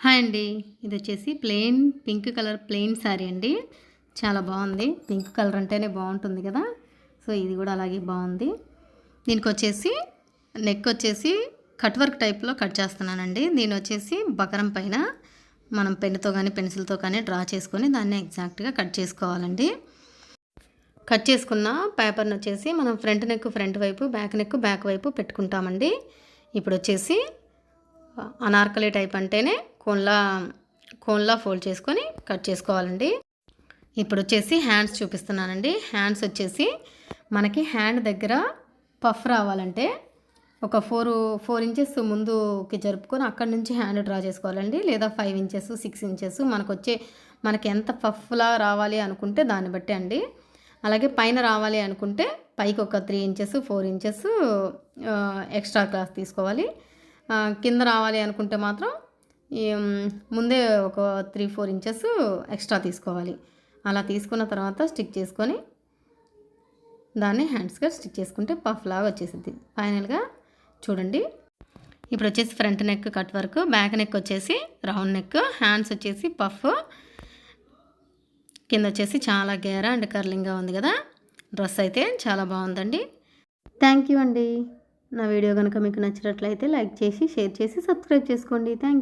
Hi అండి. ఇది వచ్చేసి plain pink colour plain sari అండి. చాలా బాగుంది. పింక్ కలర్ అంటేనే బాగుంటుంది కదా. సో ఇది కూడా అలాగే బాగుంది. దీనికి వచ్చేసి నెక్ వచ్చేసి కట్ వర్క్ టైప్లో కట్ చేస్తున్నానండి. దీని వచ్చేసి బకరం పైన మనం పెన్నుతో కానీ పెన్సిల్తో కానీ డ్రా చేసుకొని దాన్ని ఎగ్జాక్ట్గా కట్ చేసుకోవాలండి. కట్ చేసుకున్న పేపర్ని వచ్చేసి మనం ఫ్రంట్ నెక్ ఫ్రంట్ వైపు, బ్యాక్ నెక్ బ్యాక్ వైపు పెట్టుకుంటామండి. ఇప్పుడు వచ్చేసి అనార్కలి టైప్ అంటేనే కోన్లా ఫోల్డ్ చేసుకొని కట్ చేసుకోవాలండి. ఇప్పుడు వచ్చేసి హ్యాండ్స్ చూపిస్తున్నానండి. హ్యాండ్స్ వచ్చేసి మనకి హ్యాండ్ దగ్గర పఫ్ రావాలంటే ఒక 4 ఇంచెస్ ముందుకి జరుపుకొని అక్కడి నుంచి హ్యాండ్ డ్రా చేసుకోవాలండి. లేదా 5 ఇంచెస్ 6 ఇంచెస్ మనకి ఎంత పఫ్లా రావాలి అనుకుంటే దాన్ని బట్టి అండి. అలాగే పైన రావాలి అనుకుంటే పైకి ఒక 3 ఇంచెస్ 4 ఇంచెస్ ఎక్స్ట్రా క్లాత్ తీసుకోవాలి. కింద రావాలి అనుకుంటే మాత్రం ముందే ఒక 3-4 ఇంచెస్ ఎక్స్ట్రా తీసుకోవాలి. అలా తీసుకున్న తర్వాత స్టిక్ చేసుకొని దాన్ని హ్యాండ్స్గా స్టిక్ చేసుకుంటే పఫ్ లాగా వచ్చేసింది ఫైనల్గా. చూడండి, ఇప్పుడు వచ్చేసి front neck cut work, back neck వచ్చేసి రౌండ్ నెక్, హ్యాండ్స్ వచ్చేసి పఫ్, కింద వచ్చేసి చాలా గేరా అండ్ కర్లింగ్గా ఉంది కదా. డ్రెస్ అయితే చాలా బాగుందండి. థ్యాంక్ యూ అండి. నా వీడియో కనుక మీకు నచ్చినట్లయితే లైక్ చేసి షేర్ చేసి సబ్స్క్రైబ్ చేసుకోండి. Thank you.